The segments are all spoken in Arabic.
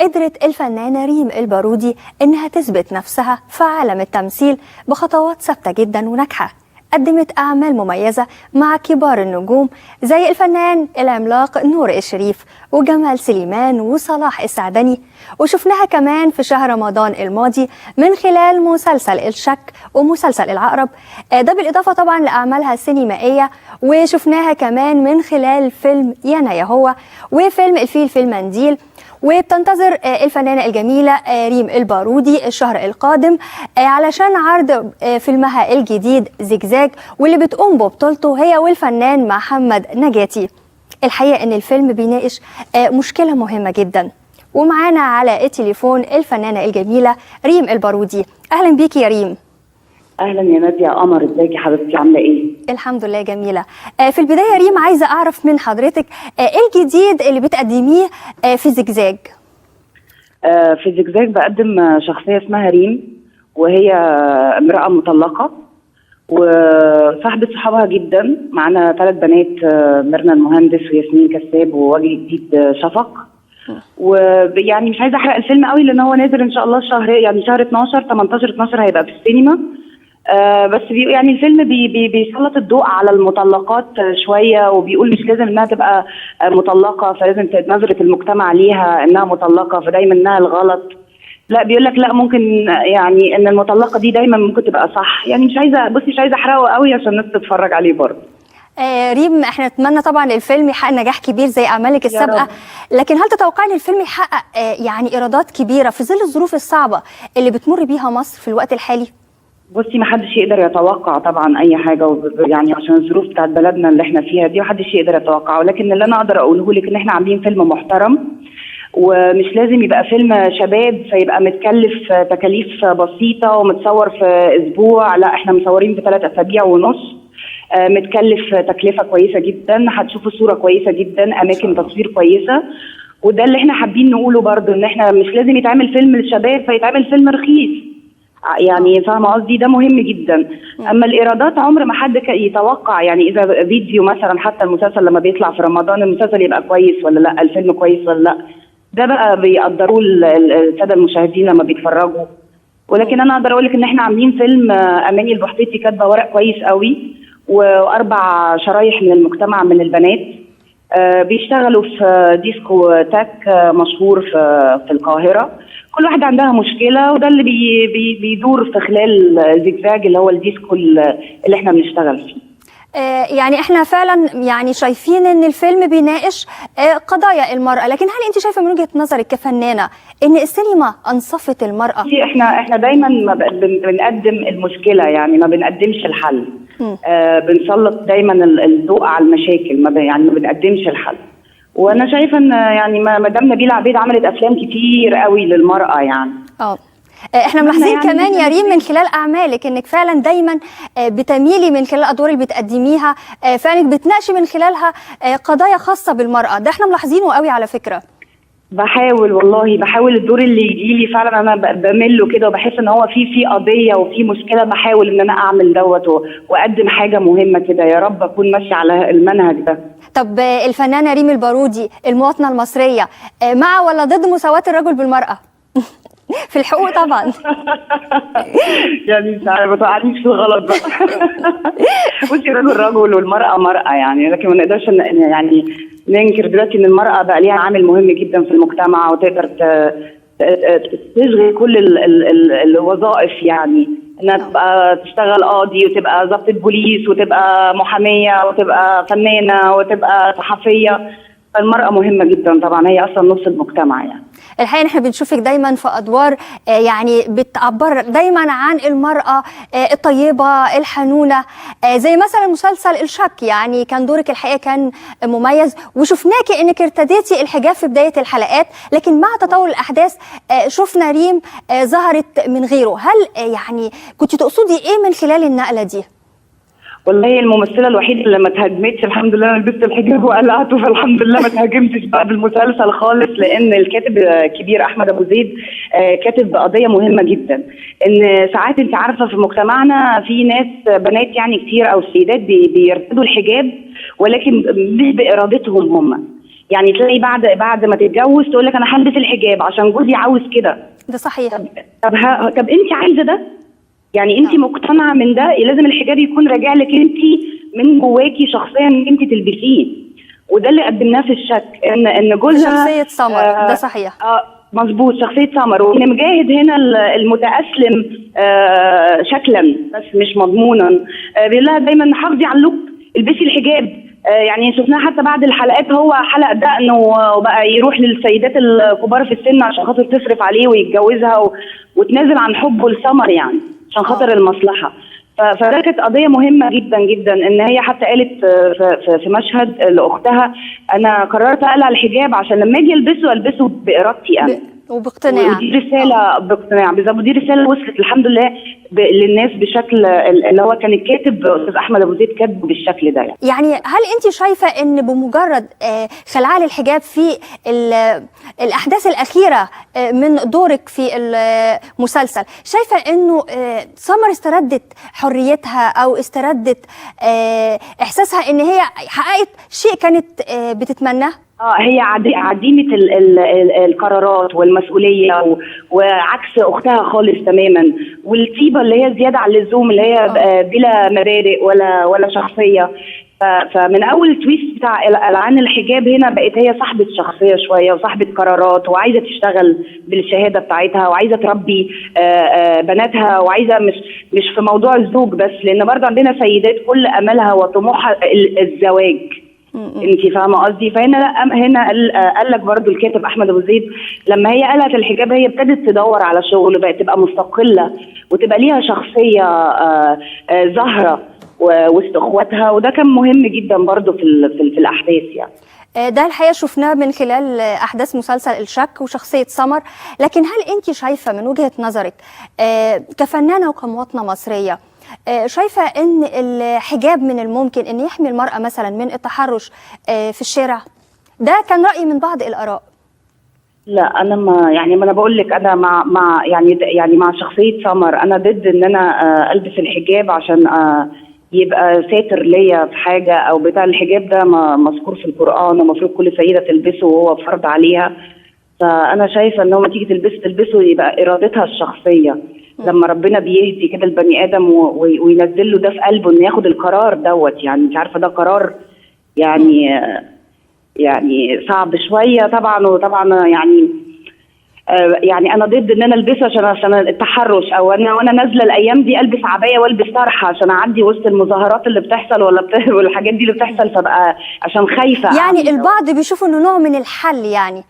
قدرت الفنانة ريم البارودي إنها تثبت نفسها في عالم التمثيل بخطوات ثابتة جدا وناجحة. قدمت أعمال مميزة مع كبار النجوم زي الفنان العملاق نور الشريف وجمال سليمان وصلاح السعدني، وشفناها كمان في شهر رمضان الماضي من خلال مسلسل الشك ومسلسل العقرب، ده بالإضافة طبعا لأعمالها السينمائية، وشفناها كمان من خلال فيلم يانا يا هو وفيلم الفيل في المنديل. وبتنتظر الفنانة الجميلة ريم البارودي الشهر القادم علشان عرض فيلمها الجديد زجزاج، واللي بتقوم ببطولته هي والفنان محمد نجاتي. الحقيقة ان الفيلم بيناقش مشكلة مهمة جدا، ومعانا على التليفون الفنانة الجميلة ريم البارودي. اهلا بيكي يا ريم. اهلا يا نادية قمر، ازيك يا حبيبتي، عامله ايه؟ الحمد لله جميله. في البدايه يا ريم عايزه اعرف من حضرتك ايه الجديد اللي بتقدميه في زجزاج؟ في زجزاج بقدم شخصيه اسمها ريم، وهي امراه مطلقه وصاحبه صحابها جدا. معانا 3 بنات، ميرنا المهندس وياسمين كساب ووجه جديد شفق. ويعني مش عايزه احرق الفيلم قوي لان هو نازل ان شاء الله شهر 12 18 هيبقى في السينما. بس يعني الفيلم بيسلط الضوء على المطلقات شويه، وبيقول مش لازم انها تبقى مطلقه فلازم نظره المجتمع ليها انها مطلقه فدايما انها الغلط. لا، بيقول لك لا، ممكن يعني ان المطلقه دي دايما ممكن تبقى صح. يعني مش عايزه احرقه قوي عشان الناس تتفرج عليه برضه. ريم، احنا نتمنى طبعا الفيلم يحقق نجاح كبير زي اعمالك السابقه، لكن هل تتوقعي ان الفيلم يحقق يعني ايرادات كبيره في ظل الظروف الصعبه اللي بتمر بيها مصر في الوقت الحالي؟ بصي، ما حدش يقدر يتوقع طبعا اي حاجه، يعني عشان الظروف بتاعت بلدنا اللي احنا فيها دي محدش يقدر يتوقعه. لكن اللي انا اقدر اقوله لك ان احنا عاملين فيلم محترم، ومش لازم يبقى فيلم شباب فيبقى متكلف تكاليف بسيطه ومتصور في اسبوع. لا، احنا مصورين في 3 أسابيع ونص، متكلف تكلفه كويسه جدا، هتشوفوا صوره كويسه جدا، اماكن تصوير كويسه. وده اللي احنا حابين نقوله برضو، ان احنا مش لازم يتعمل فيلم للشباب فيتعمل فيلم رخيص. يعني فاهمه قصدي؟ ده مهم جدا. اما الايرادات عمر ما حد يتوقع. يعني اذا فيديو مثلا، حتى المسلسل لما بيطلع في رمضان المسلسل يبقى كويس ولا لا، الفيلم كويس ولا لا، ده بقى بيقدروه الساده المشاهدين لما بيتفرجوا. ولكن انا اقدر اقول لك ان احنا عاملين فيلم. اماني البحطيطي كاتبه ورق كويس قوي، و4 شرايح من المجتمع من البنات بيشتغلوا في ديسكو تاك مشهور في القاهره. كل واحدة عندها مشكلة، وده اللي بيدور في خلال زجزاج اللي هو الديسكو اللي احنا بنشتغل فيه. يعني احنا فعلا يعني شايفين ان الفيلم بيناقش قضايا المرأة، لكن هل انت شايفة من وجهة نظرك كفنانة ان السينما انصفت المرأة؟ احنا دايما بنقدم المشكلة، يعني ما بنقدمش الحل. بنسلط دايما الضوء على المشاكل، ما بنقدمش الحل. وانا شايفه ان يعني مدام نبيلة عبيد عملت افلام كتير قوي للمرأة يعني. احنا ملاحظين يعني كمان يا ريم من خلال اعمالك انك فعلا دايما بتميلي من خلال الادوار اللي بتقدميها، فعلا بتناقشي من خلالها قضايا خاصه بالمراه. ده احنا ملاحظينه قوي على فكره. بحاول الدور اللي يجي لي فعلا انا بمله كده، وبحس ان هو في قضيه وفي مشكله، بحاول ان انا اعمل دوت واقدم حاجه مهمه كده. يا رب اكون ماشيه على المنهج ده. طب الفنانه ريم البارودي المواطنه المصريه مع ولا ضد مساواه الرجل بالمراه؟ في الحقوق طبعا. يعني مش عارفه، ما توقعنيش في الغلط بقى. بصي، الرجل رجل والمراه مراه يعني، لكن ما نقدرش يعني ننكر دلوقتي ان المراه بقى ليها عامل مهم جدا في المجتمع، وتقدر تشغل كل الوظائف. يعني انها تبقى تشتغل قاضي، وتبقى ضابطة بوليس، وتبقى محاميه، وتبقى فنانه، وتبقى صحفيه. فالمراه مهمه جدا طبعا، هي اصلا نص المجتمع يعني. الحقيقة احنا بنشوفك دايما في ادوار يعني بتعبر دايما عن المرأة الطيبة الحنونة، زي مثلا مسلسل الشك. يعني كان دورك الحقيقة كان مميز، وشفناكي انك ارتديتي الحجاب في بداية الحلقات، لكن مع تطور الاحداث شفنا ريم ظهرت من غيره. هل يعني كنت تقصدي ايه من خلال النقلة دي؟ والله الممثله الوحيده اللي ما تهاجمتش، الحمد لله انا لبست الحجاب وقلعته، فالحمد لله ما تهاجمتش بقى بالمسلسل خالص. لان الكاتب الكبير احمد ابو زيد كاتب بقضيه مهمه جدا. ان ساعات انت عارفه في مجتمعنا في ناس بنات يعني كتير او سيدات بيرتدوا الحجاب، ولكن مش بارادتهم هم. يعني تلاقي بعد ما تتجوز تقول لك انا هلبس الحجاب عشان جوزي عاوز كده. ده صحيح. طب انت عايزه ده؟ يعني انت مقتنعه من ده؟ لازم الحجاب يكون راجع لك انت من جواكي شخصيا ان انت تلبسيه. وده اللي قدمناه في الشك ان جوزها شخصية سمر. ده صحيح. مظبوط، شخصية سمر. وإن مجاهد هنا المتأسلم شكلا بس مش مضمونا، بيقول لها دايما حافظي على اللوك، البسي الحجاب. يعني شفناها حتى بعد الحلقات هو حلق دقنه وبقى يروح للسيدات الكبار في السن عشان خاطر تصرف عليه ويتجوزها وتنازل عن حبه لسمر يعني عشان خاطر المصلحة. فده كانت قضية مهمة جدا جدا، ان هي حتى قالت في مشهد لاختها انا قررت اقلع الحجاب عشان لما اجي البسه بارادتي انا وباقتناع. ودي رسالة باقتناع بالظبط، ودي رسالة وصلت الحمد لله للناس بشكل اللي هو كان الكاتب استاذ احمد ابو زيد كاتبه بالشكل ده يعني هل انت شايفة ان بمجرد خلع الحجاب في الاحداث الاخيرة من دورك في المسلسل، شايفة انه سمر استردت حريتها او استردت احساسها ان هي حققت شيء كانت بتتمناه؟ هي عديمة القرارات والمسؤولية وعكس اختها خالص تماما، والطيبة اللي هي زيادة عن اللزوم اللي هي بلا مبادئ ولا شخصية. فمن اول تويست بتاع العن الحجاب هنا بقت هي صاحبة شخصية شوية وصاحبة قرارات وعايزة تشتغل بالشهادة بتاعتها وعايزة تربي بناتها وعايزة مش في موضوع الزوج بس، لان برضه عندنا سيدات كل املها وطموحها الزواج. انت فاهمه قصدي؟ فهنا هنا قال لك برضو الكاتب احمد ابو زيد لما هي قلعت الحجاب هي ابتدت تدور على شغل وبقت تبقى مستقله وتبقى ليها شخصيه ظاهره وسط اخواتها، وده كان مهم جدا برضو في الاحداث يعني. ده الحقيقه شفناه من خلال احداث مسلسل الشك وشخصيه سمر. لكن هل انت شايفه من وجهه نظرك كفنانه وكمواطنه مصريه شايفة ان الحجاب من الممكن ان يحمي المرأة مثلا من التحرش في الشارع؟ ده كان رأي من بعض الآراء. لا انا ما انا بقول لك انا مع يعني مع شخصية سمر. انا ضد ان انا البس الحجاب عشان يبقى ساتر ليا في حاجة او بتاع. الحجاب ده مذكور في القرآن ومفروض كل سيدة تلبسه وهو فرض عليها. فانا شايفة ان لما تيجي تلبسه يبقى ارادتها الشخصية. لما ربنا بيهدي كده البني ادم وينزل له ده في قلبه انه ياخد القرار دوت، يعني انت عارفه ده قرار يعني صعب شويه طبعا. وطبعا يعني انا ضد ان انا البسه عشان التحرش، او وانا نازله الايام دي البس عبايه والبس طرحه عشان اعدي وسط المظاهرات اللي بتحصل والحاجات دي اللي بتحصل، فبقى عشان خايفه. يعني البعض بيشوفوا انه نوع من الحل يعني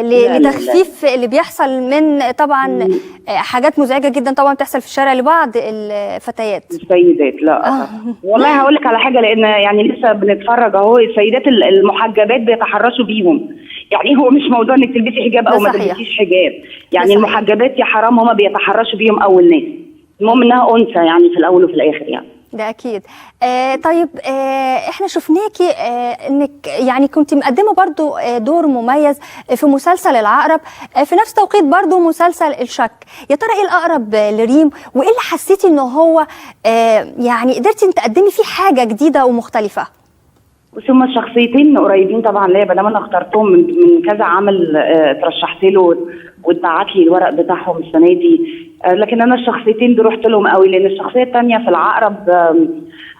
لتخفيف اللي بيحصل من طبعا حاجات مزعجه جدا طبعا بتحصل في الشارع لبعض الفتيات السيدات. لا والله هقول لك على حاجه، لان يعني لسه بنتفرج اهو السيدات المحجبات بيتحرشوا بيهم. يعني هو مش موضوع انك تلبسي حجاب او ما تلبسيش حجاب، يعني المحجبات يا حرام هما بيتحرشوا بيهم اول ناس. المهم انها انثى يعني في الاول وفي الاخر يعني. ده اكيد. طيب احنا شفناكي انك يعني كنت مقدمه برضو دور مميز في مسلسل العقرب، في نفس توقيت برضو مسلسل الشك. يا ترى ايه الاقرب لريم وايه اللي حسيتي انه هو يعني قدرتي تقدمي فيه حاجه جديده ومختلفه؟ بس هما الشخصيتين قريبين طبعا ليا، ما دام انا اخترتهم من كذا عمل اترشحت له واتبعت لي الورق بتاعهم السنه دي. لكن انا الشخصيتين دول رحت لهم قوي، لان الشخصيه الثانيه في العقرب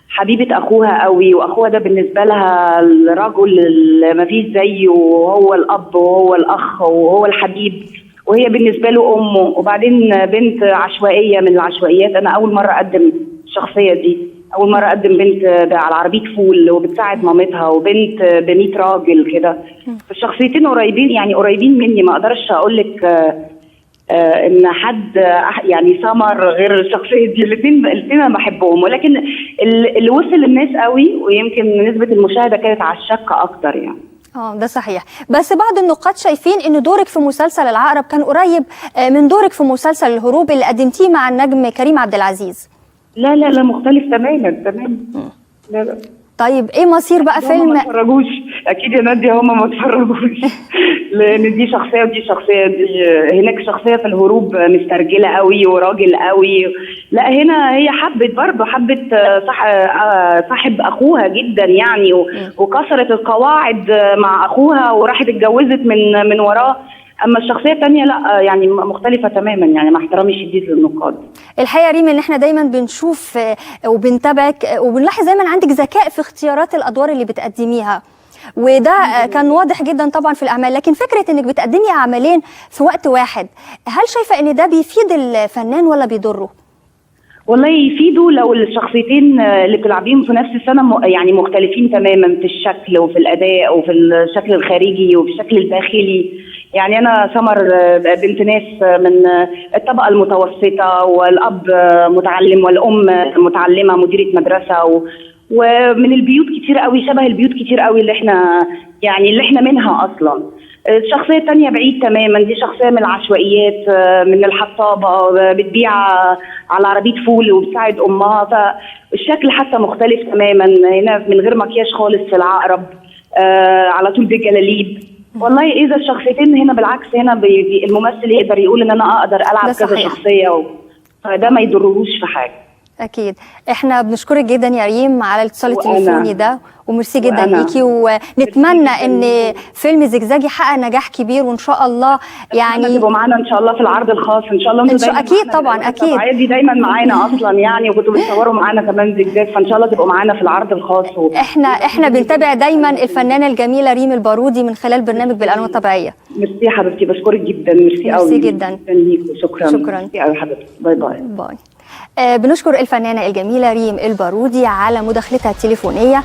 حبيبه اخوها قوي، واخوها ده بالنسبه لها الرجل اللي ما فيش زيه، وهو الاب وهو الاخ وهو الحبيب، وهي بالنسبه له امه. وبعدين بنت عشوائيه من العشوائيات. انا اول مره اقدم الشخصيه دي، اول مره اقدم بنت على عربيه فول وبتساعد مامتها، وبنت ب100 راجل كده. الشخصيتين قريبين يعني قريبين مني. ما اقدرش اقول لك ان حد يعني سمر غير الشخصيه دي. الاثنين انا بحبهم، ولكن اللي وصل للناس قوي ويمكن نسبه المشاهده كانت على الشك اكتر يعني. ده صحيح. بس بعض النقاد شايفين ان دورك في مسلسل العقرب كان قريب من دورك في مسلسل الهروب اللي قدمتيه مع النجم كريم عبد العزيز. لا لا لا، مختلف تماما. لا لا. طيب ايه مصير بقى فيلم؟ ما اتفرجوش اكيد يا ناديه، هم ما اتفرجوش. لان دي شخصيه ودي شخصيه. هناك شخصيه في الهروب مسترجله قوي وراجل قوي، لا هنا هي حبت برضه، حبت صاحب اخوها جدا يعني، وكسرت القواعد مع اخوها وراحت اتجوزت من وراه. اما الشخصيه الثانيه لا، يعني مختلفه تماما، يعني مع احترامي الشديد للنقاد. الحقيقه ريم ان احنا دايما بنشوف وبنتابعك وبنلاحظ دايما عندك ذكاء في اختيارات الادوار اللي بتقدميها، وده كان واضح جدا طبعا في الاعمال. لكن فكره انك بتقدمي عملين في وقت واحد، هل شايفه ان ده بيفيد الفنان ولا بيضره؟ والله يفيدوا لو الشخصيتين اللي بتلعبيهم في نفس السنه يعني مختلفين تماما في الشكل وفي الاداء وفي الشكل الخارجي وفي الشكل الداخلي. يعني انا سمر بنت ناس من الطبقه المتوسطه، والاب متعلم والام متعلمه مديره مدرسه، ومن البيوت كتير قوي، شبه البيوت كتير قوي اللي احنا منها اصلا. الشخصيه الثانيه بعيد تماما، دي شخصيه من العشوائيات، من الحطابه، بتبيع على عربيه فول وبتساعد امها، فالشكل حتى مختلف تماما. هنا من غير مكياج خالص في العقرب، على طول بالجلاليب. والله اذا الشخصيتين هنا بالعكس، هنا الممثل يقدر يقول ان انا اقدر العب كذا شخصيه، فده ما يضرهوش في حاجه. اكيد. احنا بنشكرك جدا يا ريم على الاتصال التليفوني ده، وميرسي جدا ليكي، ونتمنى ان فيلم زجزاج يحقق نجاح كبير، وان شاء الله يعني تبقوا معانا ان شاء الله في العرض الخاص ان شاء الله. انتوا اكيد طبعا اكيد دي دايما معانا اصلا يعني، وكنتوا بتصوروا معانا كمان زجزاج، فان شاء الله تبقوا معانا في العرض الخاص. احنا بنتابع دايما الفنانه الجميله ريم البارودي من خلال برنامج بالالوان الطبيعيه. ميرسي يا حبيبتي، بشكرك جدا، ميرسي قوي. ميرسي جدا. شكرا ميرسي قوي حبيبتي، باي باي باي. بنشكر الفنانه الجميله ريم البارودي على مداخلتها التليفونيه.